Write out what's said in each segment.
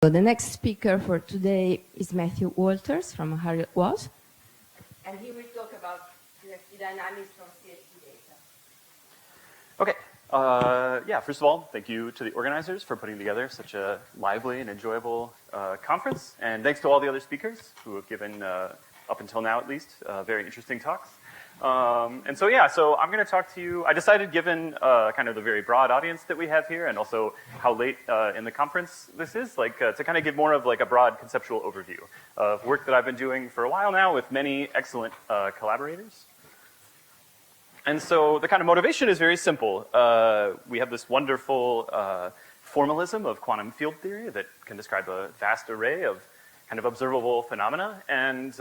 So the next speaker for today is Matthew Walters from Harvard, and he will talk about CFD dynamics from CFD data. Okay. Yeah, first of all, thank you to the organizers for putting together such a lively and enjoyable conference. And thanks to all the other speakers who have given, up until now at least, very interesting talks. So I'm going to talk to you. I decided, given kind of the very broad audience that we have here, and also how late in the conference this is, to kind of give more of like a broad conceptual overview of work that I've been doing for a while now with many excellent collaborators. And so the kind of motivation is very simple. We have this wonderful formalism of quantum field theory that can describe a vast array of kind of observable phenomena, and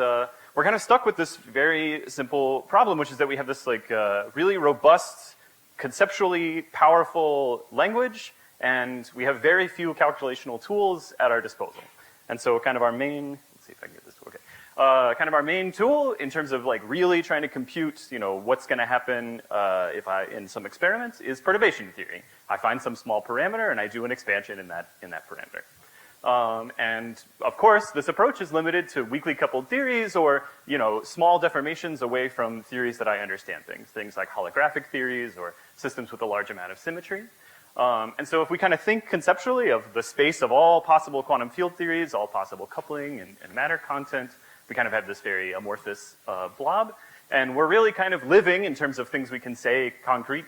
we're kind of stuck with this very simple problem, which is that we have this like really robust, conceptually powerful language, and we have very few calculational tools at our disposal. And so kind of our main, let's see if I can get this to okay. Kind of our main tool in terms of like really trying to compute, you know, what's going to happen in some experiments is perturbation theory. I find some small parameter and I do an expansion in that parameter. And of course, this approach is limited to weakly coupled theories or, you know, small deformations away from theories that I understand things like holographic theories or systems with a large amount of symmetry. And so if we kind of think conceptually of the space of all possible quantum field theories, all possible coupling and matter content, we kind of have this very amorphous blob. And we're really kind of living in terms of things we can say concrete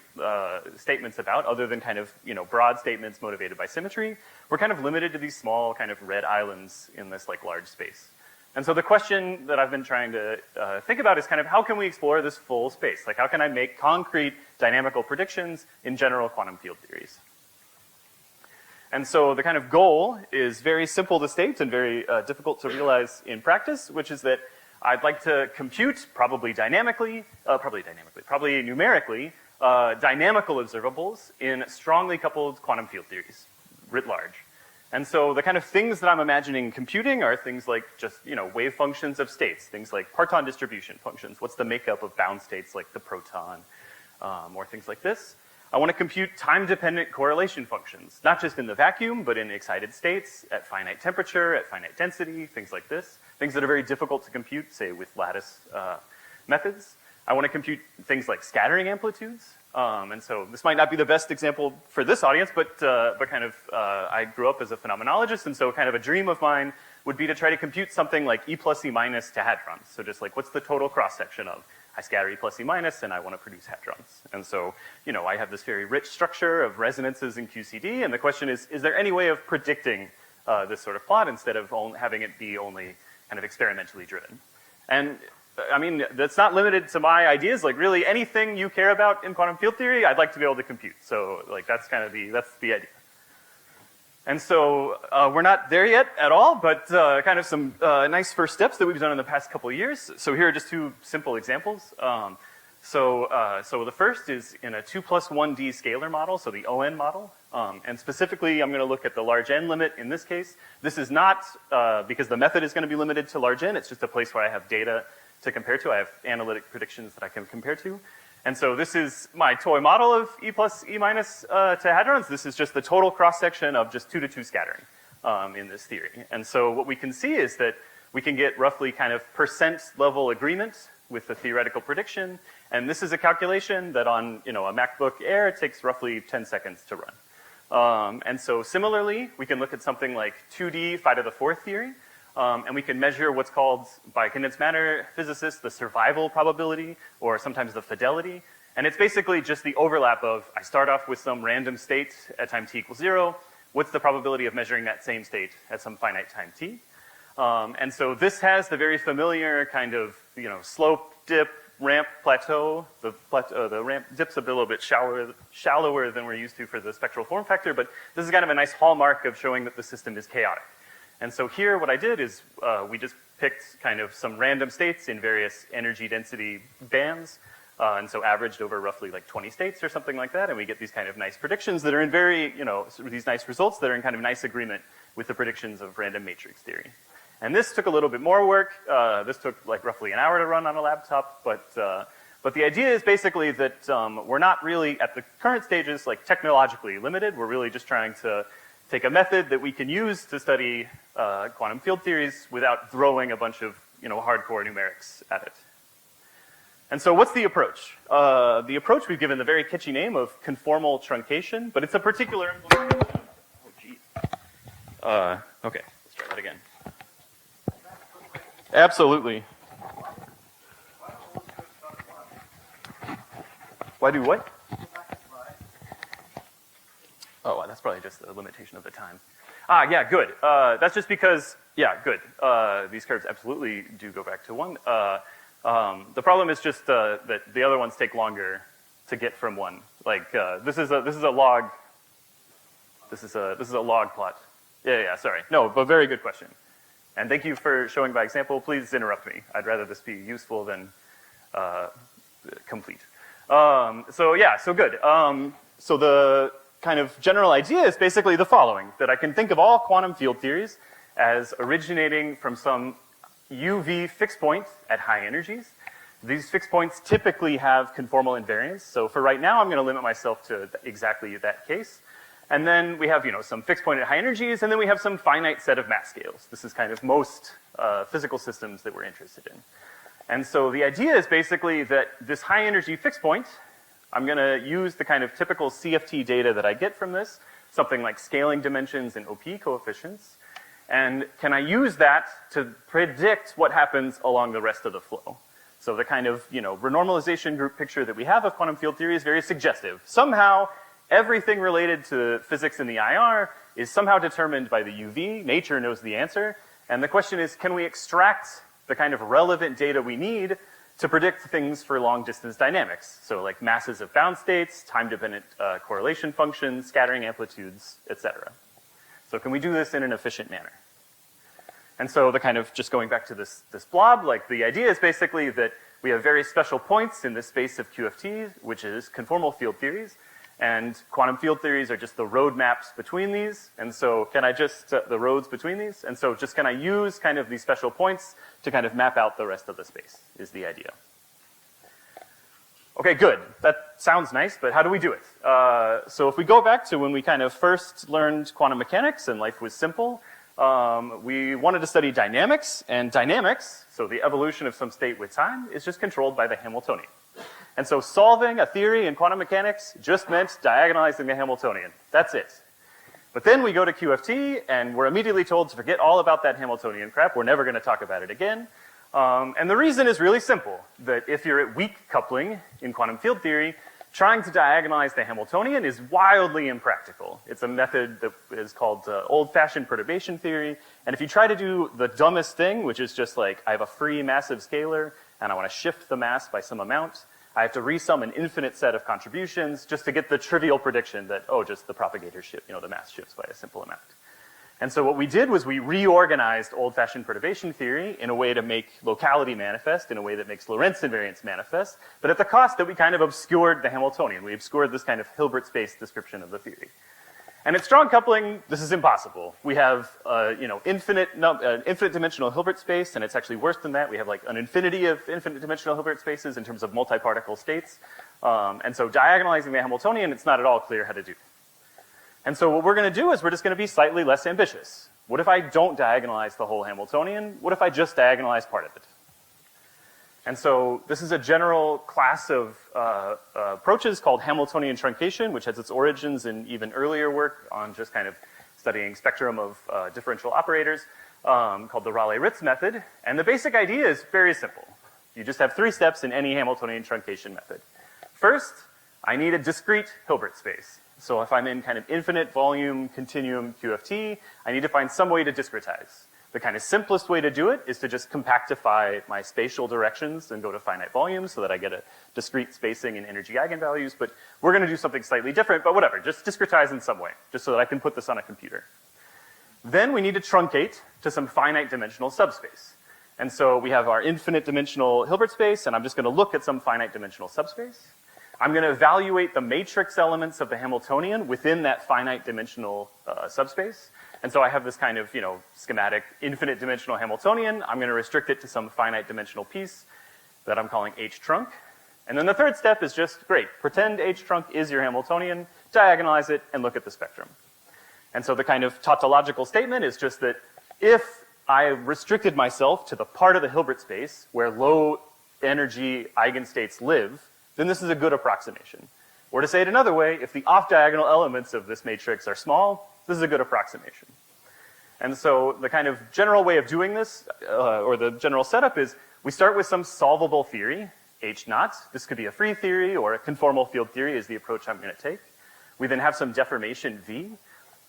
statements about, other than kind of, you know, broad statements motivated by symmetry. We're kind of limited to these small kind of red islands in this like large space. And so the question that I've been trying to think about is kind of how can we explore this full space? Like how can I make concrete dynamical predictions in general quantum field theories? And so the kind of goal is very simple to state and very difficult to realize in practice, which is that I'd like to compute, probably numerically, dynamical observables in strongly coupled quantum field theories, writ large. And so the kind of things that I'm imagining computing are things like just, you know, wave functions of states, things like parton distribution functions. What's the makeup of bound states like the proton, or things like this. I want to compute time-dependent correlation functions, not just in the vacuum, but in excited states, at finite temperature, at finite density, things like this. Things that are very difficult to compute, say with lattice methods. I want to compute things like scattering amplitudes. And so this might not be the best example for this audience, but kind of, I grew up as a phenomenologist, and so kind of a dream of mine would be to try to compute something like E plus E minus to hadrons. So just like, what's the total cross-section of? I scatter E plus E minus, and I want to produce hadrons. And so, you know, I have this very rich structure of resonances in QCD, and the question is there any way of predicting this sort of plot instead of having it be only kind of experimentally driven? And I mean, that's not limited to my ideas. Like really anything you care about in quantum field theory, I'd like to be able to compute. So like that's kind of that's the idea. And so we're not there yet at all, but kind of some nice first steps that we've done in the past couple of years. So here are just two simple examples. So the first is in a 2 plus 1D scalar model, so the ON model. And specifically, I'm going to look at the large N limit in this case. This is not because the method is going to be limited to large N. It's just a place where I have data to compare to. I have analytic predictions that I can compare to. And so this is my toy model of E plus E minus to hadrons. This is just the total cross-section of just 2 to 2 scattering in this theory. And so what we can see is that we can get roughly kind of percent level agreement with the theoretical prediction. And this is a calculation that on, you know, a MacBook Air takes roughly 10 seconds to run. And so similarly, we can look at something like 2D phi to the 4th theory. And we can measure what's called, by condensed matter physicists, the survival probability, or sometimes the fidelity. And it's basically just the overlap of, I start off with some random state at time t equals 0. What's the probability of measuring that same state at some finite time t? And so this has the very familiar kind of, you know, slope, dip, ramp, plateau. The ramp dips a little bit shallower than we're used to for the spectral form factor, but this is kind of a nice hallmark of showing that the system is chaotic. And so here what I did is we just picked kind of some random states in various energy density bands, and so averaged over roughly like 20 states or something like that, and we get these kind of nice predictions that are in very, you know, these nice results that are in kind of nice agreement with the predictions of random matrix theory. And this took a little bit more work. This took like roughly an hour to run on a laptop, but the idea is basically that we're not really at the current stages like technologically limited. We're really just trying to take a method that we can use to study quantum field theories without throwing a bunch of hardcore numerics at it. And so what's the approach? The approach we've given the very kitschy name of conformal truncation, but it's a particular implementation. Oh, geez. Okay, let's try that again. Absolutely. Why do what? Oh, that's probably just the limitation of the time. Yeah, good. That's just because, yeah, good. These curves absolutely do go back to 1. The problem is just that the other ones take longer to get from 1. Like this is a log. This is a log plot. Yeah, sorry. No, but very good question. And thank you for showing by example. Please interrupt me. I'd rather this be useful than complete. So good. So the kind of general idea is basically the following, that I can think of all quantum field theories as originating from some UV fixed point at high energies. These fixed points typically have conformal invariance. So for right now, I'm going to limit myself to exactly that case. And then we have, some fixed point at high energies, and then we have some finite set of mass scales. This is kind of most physical systems that we're interested in. And so the idea is basically that this high energy fixed point, I'm going to use the kind of typical CFT data that I get from this, something like scaling dimensions and OP coefficients. And can I use that to predict what happens along the rest of the flow? So the kind of, renormalization group picture that we have of quantum field theory is very suggestive. Somehow, everything related to physics in the IR is somehow determined by the UV. Nature knows the answer. And the question is, can we extract the kind of relevant data we need to predict things for long-distance dynamics? So like masses of bound states, time-dependent correlation functions, scattering amplitudes, etc. So can we do this in an efficient manner? And so the kind of, just going back to this blob, like the idea is basically that we have very special points in this space of QFT, which is conformal field theories, and quantum field theories are just the roadmaps between these. And so can I just, the roads between these? And so just can I use kind of these special points to kind of map out the rest of the space, is the idea. Okay, good. That sounds nice, but how do we do it? So if we go back to when we kind of first learned quantum mechanics and life was simple, we wanted to study dynamics, and dynamics, so the evolution of some state with time, is just controlled by the Hamiltonian. And so solving a theory in quantum mechanics just meant diagonalizing the Hamiltonian. That's it. But then we go to QFT, and we're immediately told to forget all about that Hamiltonian crap. We're never going to talk about it again. And the reason is really simple, that if you're at weak coupling in quantum field theory, trying to diagonalize the Hamiltonian is wildly impractical. It's a method that is called old-fashioned perturbation theory. And if you try to do the dumbest thing, which is just like, I have a free massive scalar, and I want to shift the mass by some amount, I have to resum an infinite set of contributions just to get the trivial prediction that, oh, just the propagator shift, the mass shifts by a simple amount. And so what we did was we reorganized old-fashioned perturbation theory in a way to make locality manifest, in a way that makes Lorentz invariance manifest, but at the cost that we kind of obscured the Hamiltonian. We obscured this kind of Hilbert space description of the theory. And at strong coupling, this is impossible. We have, infinite dimensional Hilbert space, and it's actually worse than that. We have like an infinity of infinite dimensional Hilbert spaces in terms of multi-particle states. And so diagonalizing the Hamiltonian, it's not at all clear how to do. And so what we're going to do is we're just going to be slightly less ambitious. What if I don't diagonalize the whole Hamiltonian? What if I just diagonalize part of it? And so this is a general class of approaches called Hamiltonian truncation, which has its origins in even earlier work on just kind of studying spectrum of differential operators, called the Rayleigh-Ritz method. And the basic idea is very simple. You just have 3 steps in any Hamiltonian truncation method. First, I need a discrete Hilbert space. So if I'm in kind of infinite volume continuum QFT, I need to find some way to discretize. The kind of simplest way to do it is to just compactify my spatial directions and go to finite volumes so that I get a discrete spacing and energy eigenvalues, but we're going to do something slightly different, but whatever, just discretize in some way, just so that I can put this on a computer. Then we need to truncate to some finite dimensional subspace. And so we have our infinite dimensional Hilbert space, and I'm just going to look at some finite dimensional subspace. I'm going to evaluate the matrix elements of the Hamiltonian within that finite dimensional subspace. And so I have this kind of, schematic infinite dimensional Hamiltonian. I'm going to restrict it to some finite dimensional piece that I'm calling H trunk. And then the third step is just, great, pretend H trunk is your Hamiltonian, diagonalize it, and look at the spectrum. And so the kind of tautological statement is just that if I restricted myself to the part of the Hilbert space where low energy eigenstates live, then this is a good approximation. Or to say it another way, if the off-diagonal elements of this matrix are small, this is a good approximation. And so the kind of general way of doing this, or the general setup is, we start with some solvable theory, H naught. This could be a free theory, or a conformal field theory is the approach I'm going to take. We then have some deformation V.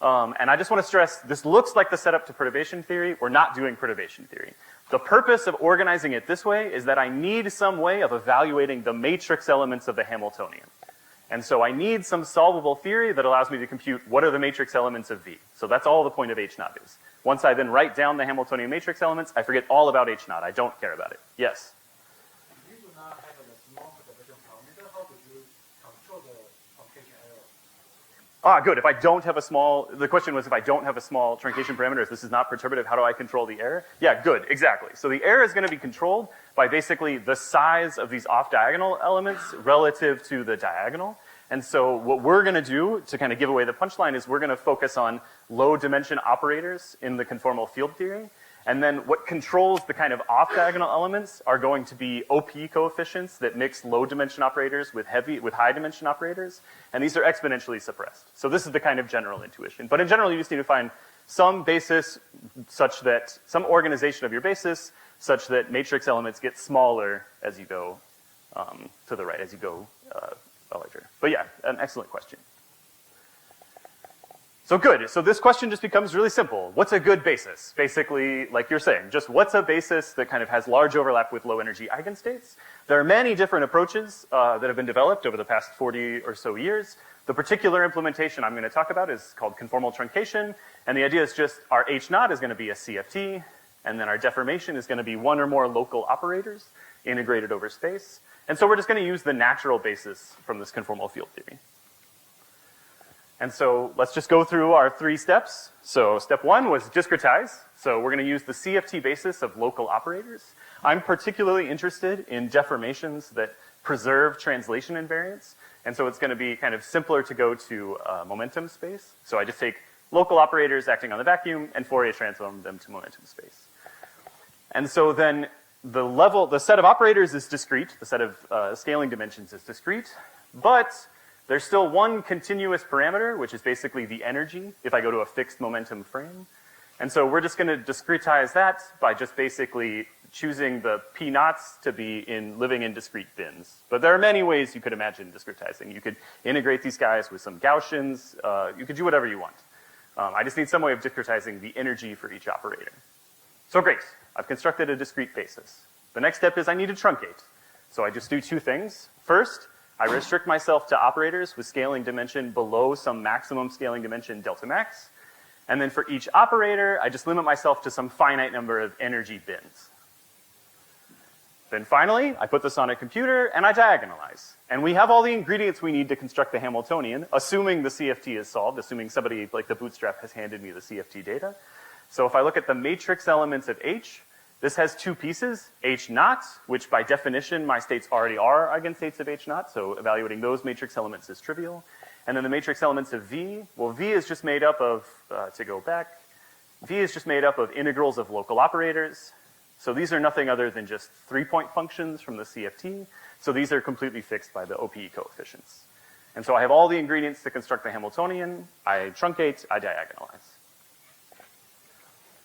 And I just want to stress, this looks like the setup to perturbation theory. We're not doing perturbation theory. The purpose of organizing it this way is that I need some way of evaluating the matrix elements of the Hamiltonian. And so I need some solvable theory that allows me to compute what are the matrix elements of V. So that's all the point of H naught is. Once I then write down the Hamiltonian matrix elements, I forget all about H naught. I don't care about it. Yes? If you do not have a small perturbation parameter, how do you control the truncation error? Good. If I don't have a small, the question was if I don't have a small truncation parameter, if this is not perturbative, how do I control the error? Yeah, good. Exactly. So the error is going to be controlled by basically the size of these off-diagonal elements relative to the diagonal. And so what we're going to do to kind of give away the punchline is we're going to focus on low dimension operators in the conformal field theory. And then what controls the kind of off-diagonal elements are going to be OP coefficients that mix low dimension operators with high dimension operators. And these are exponentially suppressed. So this is the kind of general intuition. But in general, you just need to find some basis such that, some organization of your basis such that matrix elements get smaller as you go to the right, as you go larger. But yeah, an excellent question. So good. So this question just becomes really simple. What's a good basis? Basically, like you're saying, just what's a basis that kind of has large overlap with low energy eigenstates? There are many different approaches that have been developed over the past 40 or so years. The particular implementation I'm going to talk about is called conformal truncation. And the idea is just our H naught is going to be a CFT, and then our deformation is going to be one or more local operators integrated over space. And so we're just going to use the natural basis from this conformal field theory. And so let's just go through our 3 steps. So step 1 was discretize. So we're going to use the CFT basis of local operators. I'm particularly interested in deformations that preserve translation invariance. And so it's going to be kind of simpler to go to momentum space. So I just take local operators acting on the vacuum and Fourier transform them to momentum space. And so then the set of operators is discrete. The set of scaling dimensions is discrete. But there's still one continuous parameter, which is basically the energy, if I go to a fixed momentum frame. And so we're just going to discretize that by just basically choosing the p naughts to be living in discrete bins. But there are many ways you could imagine discretizing. You could integrate these guys with some Gaussians. You could do whatever you want. I just need some way of discretizing the energy for each operator. So great. I've constructed a discrete basis. The next step is I need to truncate. So I just do 2 things. First, I restrict myself to operators with scaling dimension below some maximum scaling dimension delta max. And then for each operator, I just limit myself to some finite number of energy bins. Then finally, I put this on a computer and I diagonalize. And we have all the ingredients we need to construct the Hamiltonian, assuming the CFT is solved, assuming somebody like the Bootstrap has handed me the CFT data. So if I look at the matrix elements of H, this has 2 pieces, H naught, which by definition my states already are eigenstates of H naught, so evaluating those matrix elements is trivial. And then the matrix elements of V, well V is just made up of, to go back, V is just made up of integrals of local operators. So these are nothing other than just 3-point functions from the CFT. So these are completely fixed by the OPE coefficients. And so I have all the ingredients to construct the Hamiltonian. I truncate, I diagonalize.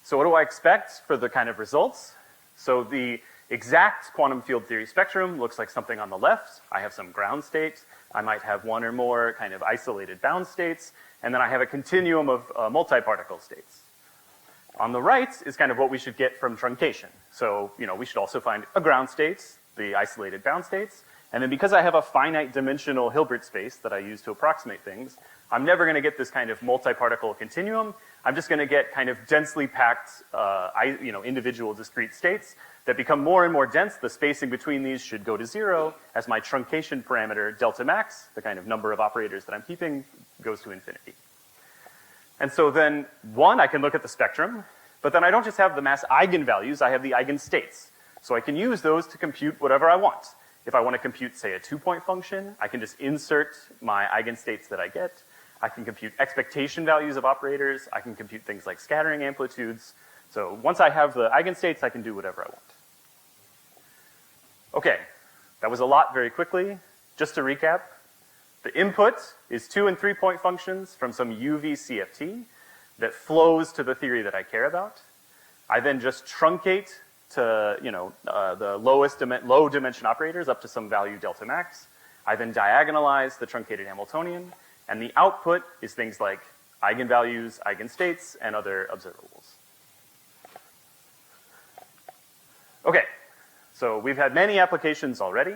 So what do I expect for the kind of results? So the exact quantum field theory spectrum looks like something on the left. I have some ground state. I might have one or more kind of isolated bound states. And then I have a continuum of multi-particle states. On the right is kind of what we should get from truncation. So, we should also find a ground states, the isolated bound states. And then because I have a finite dimensional Hilbert space that I use to approximate things, I'm never going to get this kind of multi-particle continuum. I'm just going to get kind of densely packed, individual discrete states that become more and more dense. The spacing between these should go to 0 as my truncation parameter, delta max, the kind of number of operators that I'm keeping, goes to infinity. And so then, I can look at the spectrum, but then I don't just have the mass eigenvalues, I have the eigenstates. So I can use those to compute whatever I want. If I want to compute, say, a 2-point function, I can just insert my eigenstates that I get. I can compute expectation values of operators. I can compute things like scattering amplitudes. So once I have the eigenstates, I can do whatever I want. Okay, that was a lot very quickly. Just to recap, the input is 2 and 3 point functions from some UV CFT that flows to the theory that I care about. I then just truncate to, the low dimension operators up to some value delta max. I then diagonalize the truncated Hamiltonian, and the output is things like eigenvalues, eigenstates, and other observables. Okay, so we've had many applications already.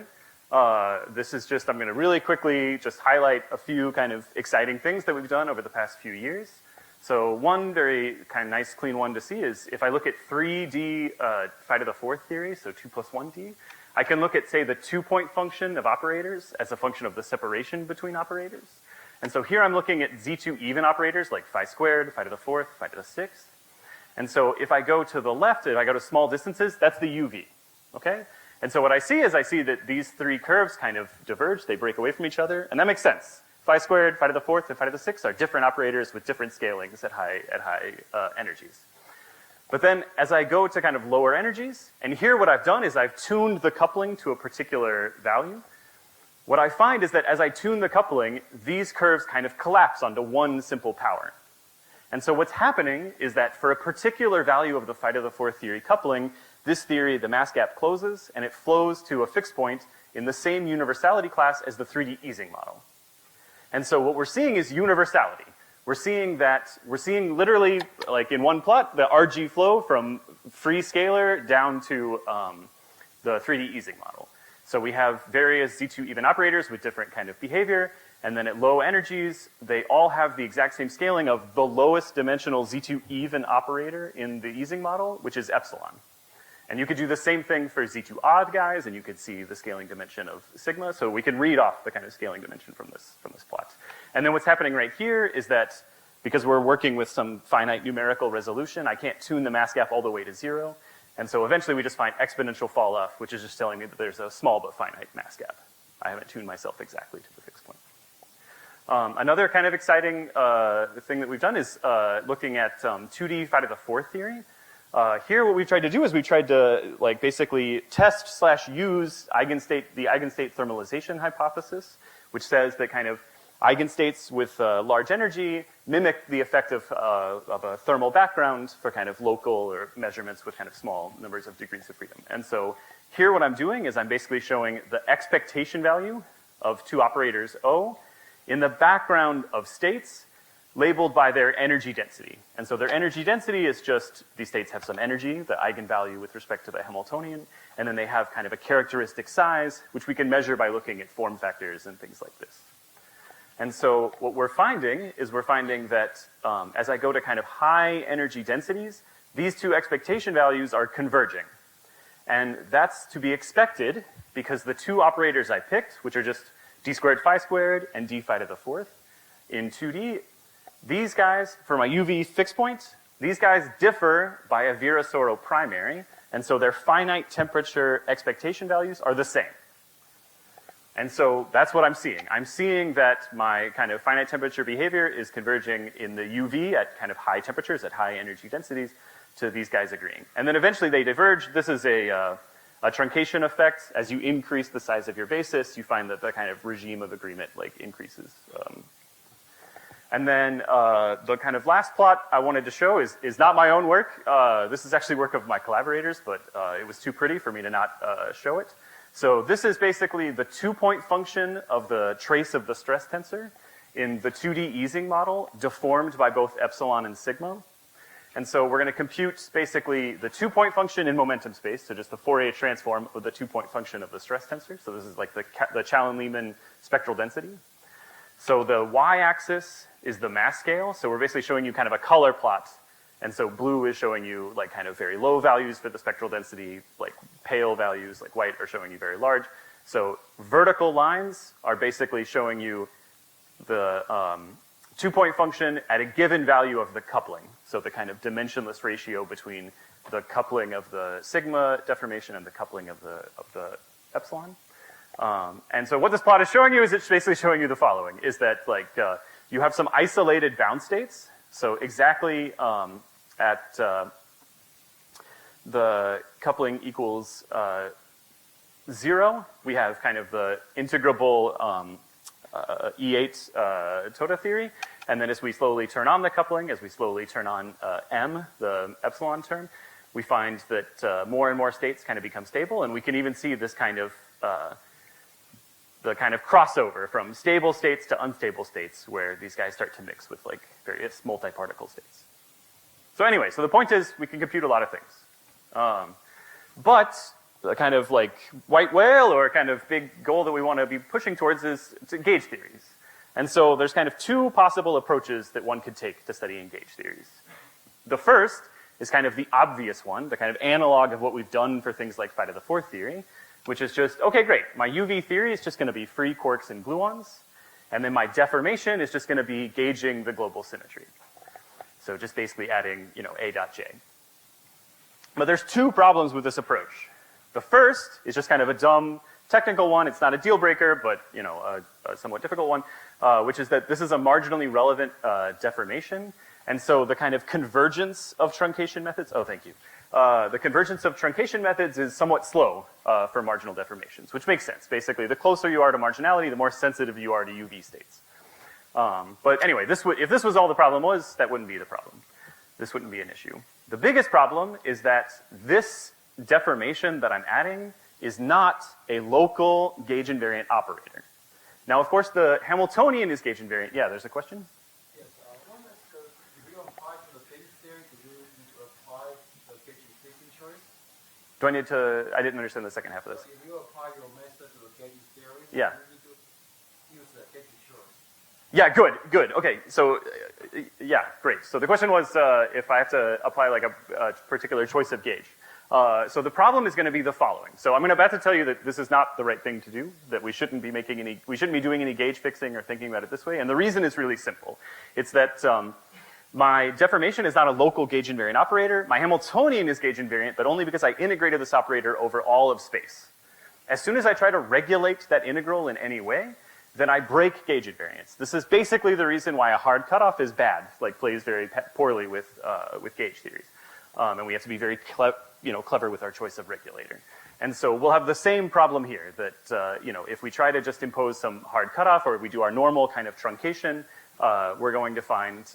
This is just, I'm going to really quickly just highlight a few kind of exciting things that we've done over the past few years. So one very kind of nice, clean one to see is if I look at 3D phi to the fourth theory, so 2 plus 1D, I can look at, say, the 2-point function of operators as a function of the separation between operators. And so here I'm looking at Z2 even operators like phi squared, phi to the fourth, phi to the sixth. And so if I go to the left, if I go to small distances, that's the UV, okay? And so what I see is I see that these three curves kind of diverge, they break away from each other, and that makes sense. Phi squared, phi to the fourth, and phi to the sixth are different operators with different scalings at high energies. But then as I go to kind of lower energies, and here what I've done is I've tuned the coupling to a particular value. What I find is that as I tune the coupling, these curves kind of collapse onto one simple power. And so what's happening is that for a particular value of the phi to the fourth theory coupling, this theory, the mass gap closes, and it flows to a fixed point in the same universality class as the 3D Ising model. And so what we're seeing is universality. We're seeing literally, like in one plot, the RG flow from free scalar down to the 3D Ising model. So we have various Z2 even operators with different kind of behavior, and then at low energies, they all have the exact same scaling of the lowest dimensional Z2 even operator in the Ising model, which is epsilon. And you could do the same thing for Z2 odd guys, and you could see the scaling dimension of sigma. So we can read off the kind of scaling dimension from this plot. And then what's happening right here is that because we're working with some finite numerical resolution, I can't tune the mass gap all the way to 0. And so eventually we just find exponential fall off, which is just telling me that there's a small but finite mass gap. I haven't tuned myself exactly to the fixed point. Another kind of exciting thing that we've done is looking at 2D phi to the fourth theory. Here what we've tried to do is we've tried to like basically test/use the eigenstate thermalization hypothesis, which says that kind of eigenstates with large energy mimic the effect of a thermal background for kind of local or measurements with kind of small numbers of degrees of freedom. And so here what I'm doing is I'm basically showing the expectation value of two operators O in the background of states labeled by their energy density. And so their energy density is just, these states have some energy, the eigenvalue with respect to the Hamiltonian, and then they have kind of a characteristic size, which we can measure by looking at form factors and things like this. And so what we're finding is that as I go to kind of high energy densities, these two expectation values are converging. And that's to be expected because the two operators I picked, which are just d squared phi squared and d phi to the fourth, in 2D, these guys, for my UV fixed point, these guys differ by a Virasoro primary, and so their finite temperature expectation values are the same. And so that's what I'm seeing. I'm seeing that my kind of finite temperature behavior is converging in the UV at kind of high temperatures, at high energy densities, to these guys agreeing. And then eventually they diverge. This is a truncation effect. As you increase the size of your basis, you find that the kind of regime of agreement like increases. And then the kind of last plot I wanted to show is not my own work. This is actually work of my collaborators, but it was too pretty for me to not show it. So this is basically the 2-point function of the trace of the stress tensor in the 2D Ising model, deformed by both epsilon and sigma. And so we're going to compute basically the 2-point function in momentum space, so just the Fourier transform of the 2-point function of the stress tensor. So this is like the Challen-Lehman spectral density. So the y-axis is the mass scale. So we're basically showing you kind of a color plot. And so blue is showing you like kind of very low values for the spectral density, like pale values, like white are showing you very large. So vertical lines are basically showing you the 2-point function at a given value of the coupling. So the kind of dimensionless ratio between the coupling of the sigma deformation and the coupling of the epsilon. And so what this plot is showing you is it's basically showing you the following, is that like you have some isolated bound states. So exactly at the coupling equals 0, we have kind of the integrable E8 Toda theory. And then as we slowly turn on the coupling, as we slowly turn on M, the epsilon term, we find that more and more states kind of become stable. And we can even see this kind of the kind of crossover from stable states to unstable states where these guys start to mix with like various multi-particle states. So anyway, so the point is we can compute a lot of things. But the kind of like white whale or kind of big goal that we want to be pushing towards is gauge theories. And so there's kind of two possible approaches that one could take to studying gauge theories. The first is kind of the obvious one, the kind of analog of what we've done for things like phi to the fourth theory, which is just, okay, great, my UV theory is just going to be free quarks and gluons, and then my deformation is just going to be gauging the global symmetry. So just basically adding, you know, A dot J. But there's two problems with this approach. The first is just kind of a dumb technical one. It's not a deal breaker, but, you know, a somewhat difficult one, which is that this is a marginally relevant deformation. And so the kind of convergence of truncation methods, oh, thank you. The convergence of truncation methods is somewhat slow for marginal deformations, which makes sense. Basically, the closer you are to marginality, the more sensitive you are to UV states. But anyway, if this was all the problem was, that wouldn't be the problem. This wouldn't be an issue. The biggest problem is that this deformation that I'm adding is not a local gauge invariant operator. Now, of course, the Hamiltonian is gauge invariant. Yeah, there's a question? Yes, one is if you apply to the gauge theory, do you need to apply the gauge efficient choice? Do I need to, I didn't understand the second half of this. So if you apply your method to the gauge theory, Yeah. you need to use the gauge choice. Yeah, good. Okay, so, yeah, great. So the question was if I have to apply like a particular choice of gauge. So the problem is going to be the following. So I'm about to tell you that this is not the right thing to do, that we shouldn't be doing any gauge fixing or thinking about it this way. And the reason is really simple. It's that my deformation is not a local gauge invariant operator. My Hamiltonian is gauge invariant, but only because I integrated this operator over all of space. As soon as I try to regulate that integral in any way, then I break gauge invariance. This is basically the reason why a hard cutoff is bad, like plays very poorly with gauge theories. And we have to be very clever with our choice of regulator. And so we'll have the same problem here that, if we try to just impose some hard cutoff or we do our normal kind of truncation, we're going to find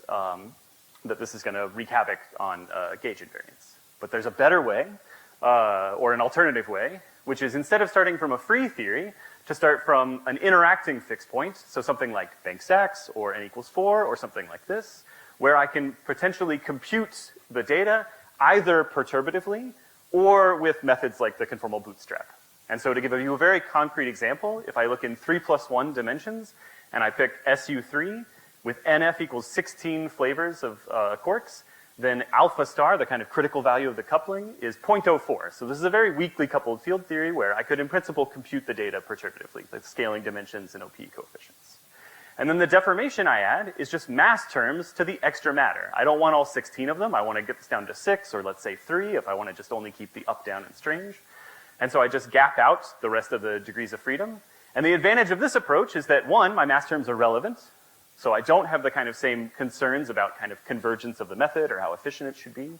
that this is going to wreak havoc on gauge invariance. But there's a better way, or an alternative way, which is instead of starting from a free theory, to start from an interacting fixed point, so something like Banks-Sachs or n equals 4 or something like this, where I can potentially compute the data either perturbatively or with methods like the conformal bootstrap. And so to give you a very concrete example, if I look in 3+1 dimensions and I pick SU3 with NF equals 16 flavors of quarks, then alpha star, the kind of critical value of the coupling, is 0.04. So this is a very weakly coupled field theory where I could in principle compute the data perturbatively, like scaling dimensions and OP coefficients. And then the deformation I add is just mass terms to the extra matter. I don't want all 16 of them. I want to get this down to 6, or let's say 3, if I want to just only keep the up, down, and strange. And so I just gap out the rest of the degrees of freedom. And the advantage of this approach is that, one, my mass terms are relevant. So I don't have the kind of same concerns about kind of convergence of the method or how efficient it should be.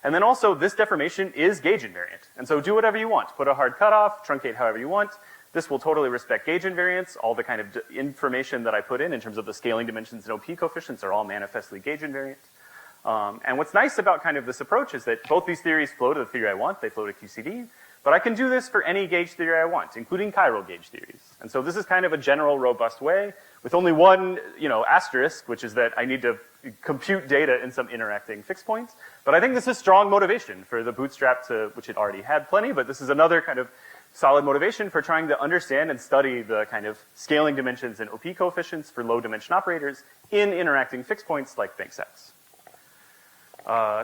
And then also, this deformation is gauge invariant. And so do whatever you want. Put a hard cutoff, truncate however you want. This will totally respect gauge invariance. All the kind of information that I put in terms of the scaling dimensions and OP coefficients are all manifestly gauge invariant. And what's nice about kind of this approach is that both these theories flow to the theory I want. They flow to QCD. But I can do this for any gauge theory I want, including chiral gauge theories. And so this is kind of a general, robust way with only one, asterisk, which is that I need to compute data in some interacting fixed points. But I think this is strong motivation for the bootstrap which it already had plenty, but this is another kind of solid motivation for trying to understand and study the kind of scaling dimensions and OP coefficients for low dimension operators in interacting fixed points like Banks-Sachs.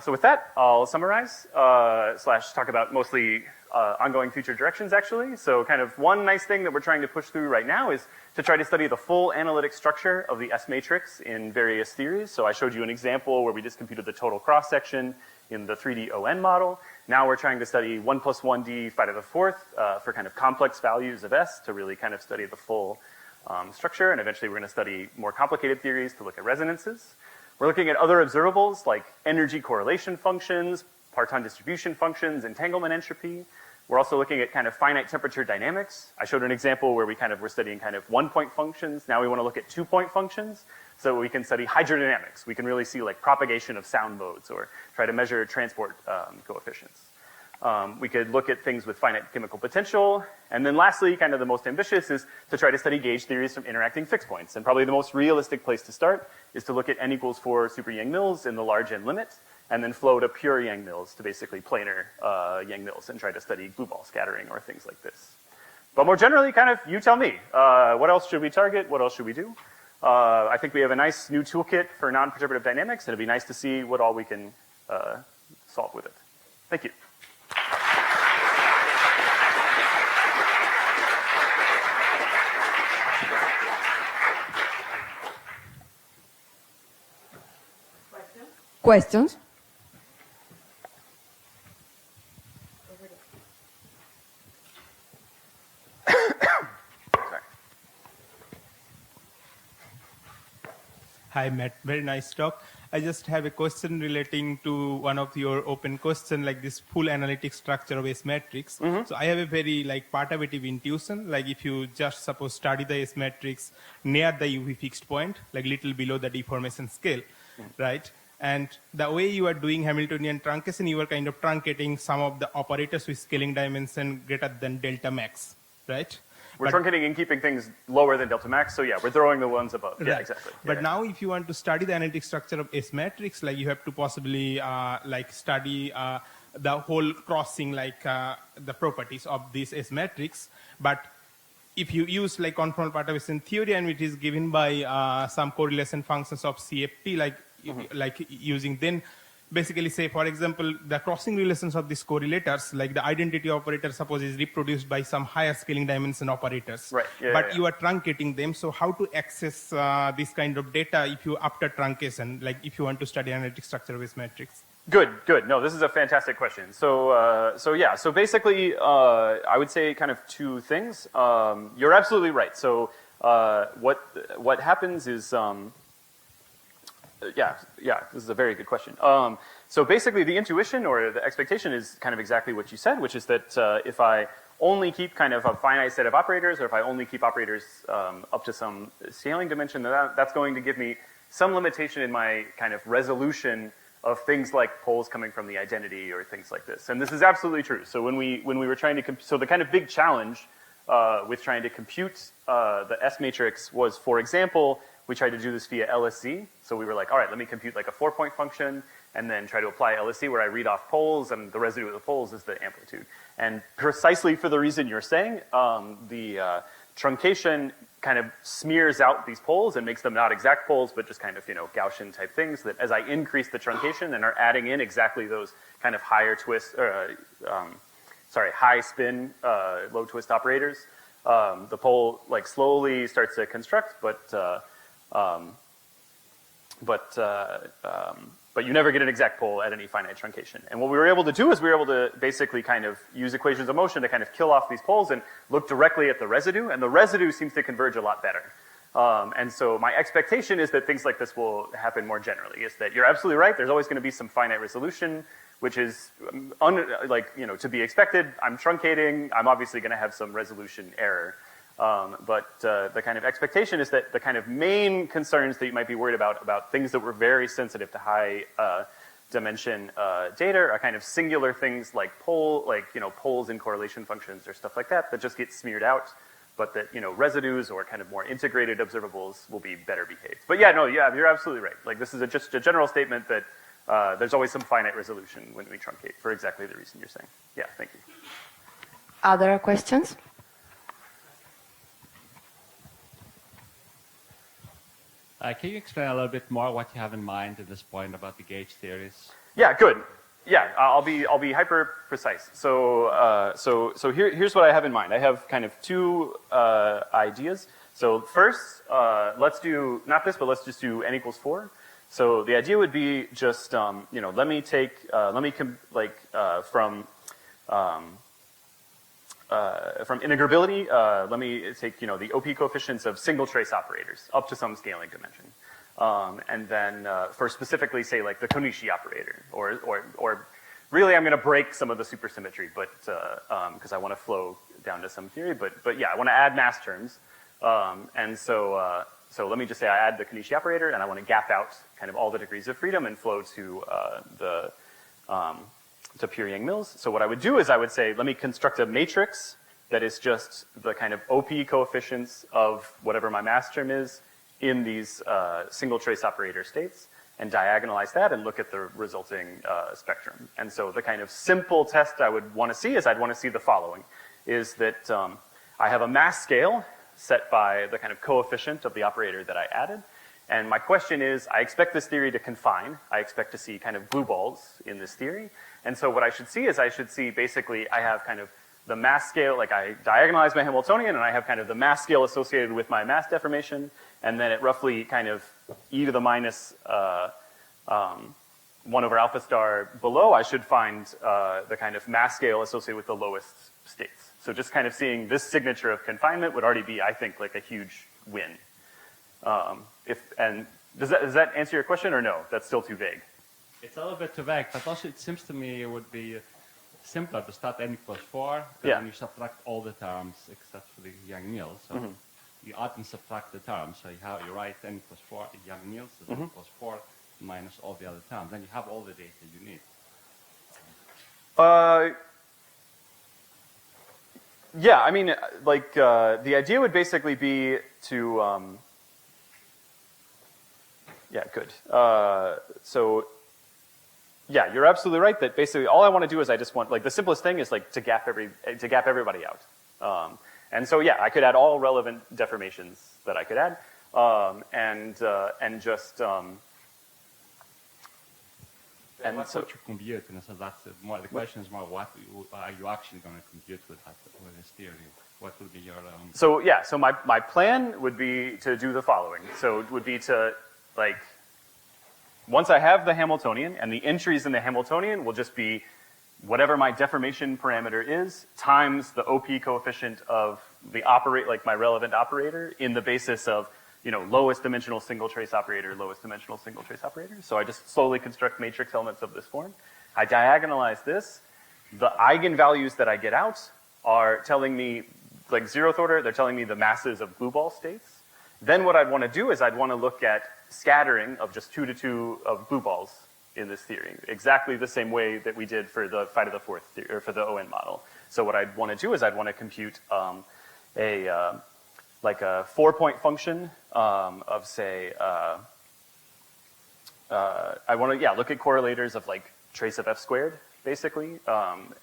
So with that, I'll summarize, / talk about mostly ongoing future directions, actually. So kind of one nice thing that we're trying to push through right now is to try to study the full analytic structure of the S matrix in various theories. So I showed you an example where we just computed the total cross-section in the 3D ON model. Now we're trying to study 1 plus 1D phi to the fourth for kind of complex values of S to really kind of study the full structure, and eventually we're going to study more complicated theories to look at resonances. We're looking at other observables like energy correlation functions, parton distribution functions, entanglement entropy. We're also looking at kind of finite temperature dynamics. I showed an example where we were studying kind of 1-point functions. Now we want to look at 2-point functions so we can study hydrodynamics. We can really see like propagation of sound modes or try to measure transport coefficients. We could look at things with finite chemical potential. And then lastly, kind of the most ambitious is to try to study gauge theories from interacting fixed points. And probably the most realistic place to start is to look at n=4 super Yang-Mills in the large N limit, and then flow to pure Yang-Mills to basically planar Yang-Mills and try to study glue ball scattering or things like this. But more generally, kind of, you tell me. What else should we target? What else should we do? I think we have a nice new toolkit for non-perturbative dynamics, and it'd be nice to see what all we can solve with it. Thank you. Questions? Hi, Matt. Very nice talk. I just have a question relating to one of your open question, like this full analytic structure of S matrix. So I have a very perturbative intuition, like if you just suppose study the S matrix near the UV fixed point, like little below the deformation scale, right? And the way you are doing Hamiltonian truncation, you are kind of truncating some of the operators with scaling dimension greater than delta max, right? We're truncating and keeping things lower than delta max, so yeah, we're throwing the ones above. Right. Yeah, exactly. But now if you want to study the analytic structure of S matrix, like you have to possibly study the whole crossing, the properties of this S matrix. But if you use conformal perturbation theory and it is given by some correlation functions of CFT, using then basically say, for example, the crossing relations of these correlators, like the identity operator, suppose is reproduced by some higher scaling dimension operators. Right. Yeah, but you are truncating them. So how to access this kind of data if you after truncation, like if you want to study analytic structure of this matrix? Good. No, this is a fantastic question. So basically, I would say kind of two things. You're absolutely right. So what happens is, this is a very good question. So basically the intuition or the expectation is kind of exactly what you said, which is that if I only keep kind of a finite set of operators, or if I only keep operators up to some scaling dimension, that's going to give me some limitation in my kind of resolution of things like poles coming from the identity or things like this. And this is absolutely true. So when we were trying to, so the kind of big challenge with trying to compute the S matrix was, for example, we tried to do this via LSC. So we were like, all right, let me compute like a 4-point function and then try to apply LSC where I read off poles and the residue of the poles is the amplitude. And precisely for the reason you're saying, the truncation kind of smears out these poles and makes them not exact poles, but just kind of, Gaussian type things that as I increase the truncation and are adding in exactly those kind of higher twist, high spin, low twist operators, the pole slowly starts to construct, but you never get an exact pole at any finite truncation. And what we were able to do is we were able to basically kind of use equations of motion to kind of kill off these poles and look directly at the residue, and the residue seems to converge a lot better. And so my expectation is that things like this will happen more generally, is that you're absolutely right, there's always going to be some finite resolution, which is to be expected. I'm truncating, I'm obviously going to have some resolution error. But the kind of expectation is that the kind of main concerns that you might be worried about things that were very sensitive to high dimension data are kind of singular things like poles in correlation functions or stuff like that just get smeared out, but that residues or kind of more integrated observables will be better behaved. But you're absolutely right. This is just a general statement that there's always some finite resolution when we truncate for exactly the reason you're saying. Yeah, thank you. Other questions? Can you explain a little bit more what you have in mind at this point about the gauge theories? Yeah, good. Yeah, I'll be hyper precise. So here's what I have in mind. I have kind of two ideas. So first, let's do not this, but let's just do n=4. So the idea would be just let me take from from integrability, let me take, the OP coefficients of single trace operators up to some scaling dimension. And then for specifically, say, like the Konishi operator, or really I'm going to break some of the supersymmetry, but because I want to flow down to some theory, but yeah, I want to add mass terms. And so let me just say I add the Konishi operator, and I want to gap out kind of all the degrees of freedom and flow to to pure Yang-Mills. So what I would do is I would say, let me construct a matrix that is just the kind of OP coefficients of whatever my mass term is in these single trace operator states, and diagonalize that and look at the resulting spectrum. And so the kind of simple test I would want to see is I'd want to see the following, is that I have a mass scale set by the kind of coefficient of the operator that I added. And my question is, I expect this theory to confine. I expect to see kind of glue balls in this theory. And so what I should see is I should see basically I have kind of the mass scale, like I diagonalize my Hamiltonian, and I have kind of the mass scale associated with my mass deformation, and then at roughly kind of e to the minus 1 over alpha star below, I should find the kind of mass scale associated with the lowest states. So just kind of seeing this signature of confinement would already be, I think, like a huge win. And does that answer your question, or no? That's still too vague. It's a little bit too vague, but also it seems to me it would be simpler to start n equals 4, and then you subtract all the terms except for the Yang-Mills. So you add and subtract the terms. So you write n equals 4 Yang-Mills is n equals 4 minus all the other terms. Then you have all the data you need. Yeah, I mean, like, the idea would basically be to, yeah, good. So, yeah, you're absolutely right that basically all I want to do is I just want, like, the simplest thing is like to gap everybody out. And so, yeah, I could add all relevant deformations that I could add, and just, and what would you compute? And so that's more, the question is more, what are you actually going to compute with this theory? What would be your... So, yeah, so my plan would be to do the following. So it would be to, like, once I have the Hamiltonian, and the entries in the Hamiltonian will just be whatever my deformation parameter is, times the OP coefficient of the like my relevant operator in the basis of, lowest dimensional single trace operator, lowest dimensional single trace operator. So I just slowly construct matrix elements of this form. I diagonalize this. The eigenvalues that I get out are telling me, like 0th order, they're telling me the masses of glue ball states. Then what I'd want to do is I'd want to look at scattering of just 2 to 2 of glue balls in this theory, exactly the same way that we did for the phi to the 4th theory, or for the ON model. So what I'd want to do is I'd want to compute like a 4-point function of, say, I want to, look at correlators of like trace of f squared, basically,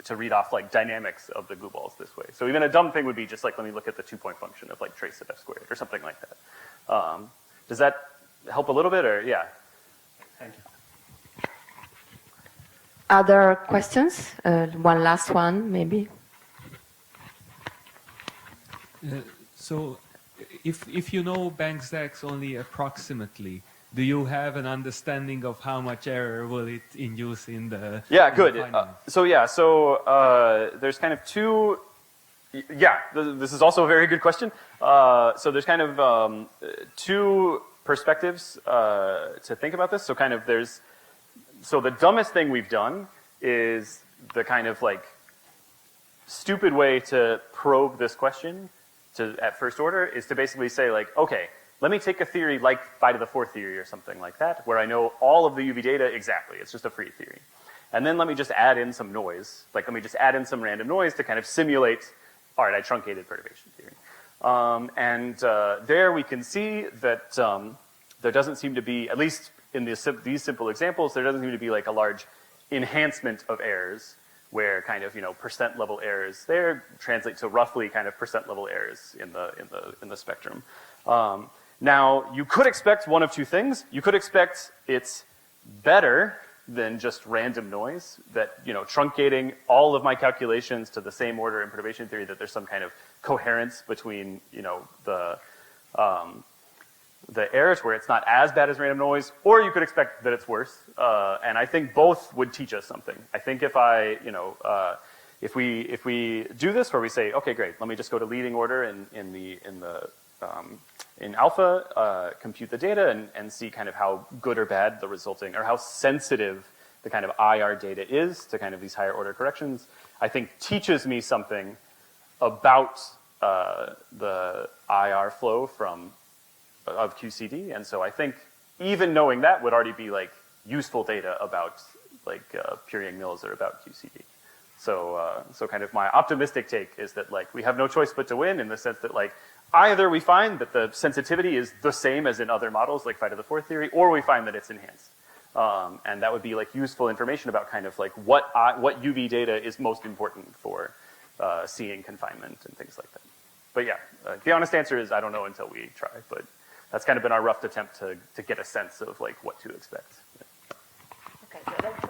to read off like dynamics of the glue balls this way. So even a dumb thing would be just like, let me look at the 2-point function of like trace of f squared, or something like that. Does that help a little bit, or yeah? Thank you. Other questions? One last one, maybe. So, if you know Banks X only approximately, do you have an understanding of how much error will it induce in the... Yeah, good. So there's kind of two... Yeah, this is also a very good question. So there's kind of two perspectives to think about this. So kind of so the dumbest thing we've done is the kind of like stupid way to probe this question at first order is to basically say like, okay, let me take a theory like phi to the 4th theory or something like that, where I know all of the UV data exactly. It's just a free theory. And then let me just add in some noise. Like let me just add in some random noise to kind of simulate, all right, I truncated perturbation theory. There we can see that there doesn't seem to be, at least in these simple examples, there doesn't seem to be like a large enhancement of errors where kind of, percent level errors there translate to roughly kind of percent level errors in the spectrum. Now, you could expect one of two things. You could expect it's better than just random noise, that, truncating all of my calculations to the same order in perturbation theory, that there's some kind of coherence between, the errors where it's not as bad as random noise, or you could expect that it's worse. And I think both would teach us something. I think if I, if we do this where we say, okay, great, let me just go to leading order in alpha, compute the data and see kind of how good or bad the resulting, or how sensitive the kind of IR data is to kind of these higher order corrections, I think teaches me something about the IR flow of QCD. And so I think even knowing that would already be like useful data about like pure Yang-Mills or about QCD. So kind of my optimistic take is that like we have no choice but to win, in the sense that like either we find that the sensitivity is the same as in other models like phi to the fourth theory, or we find that it's enhanced. And that would be like useful information about kind of like what UV data is most important for seeing confinement and things like that. But yeah, the honest answer is I don't know until we try, but that's kind of been our rough attempt to get a sense of like what to expect. Okay, so let's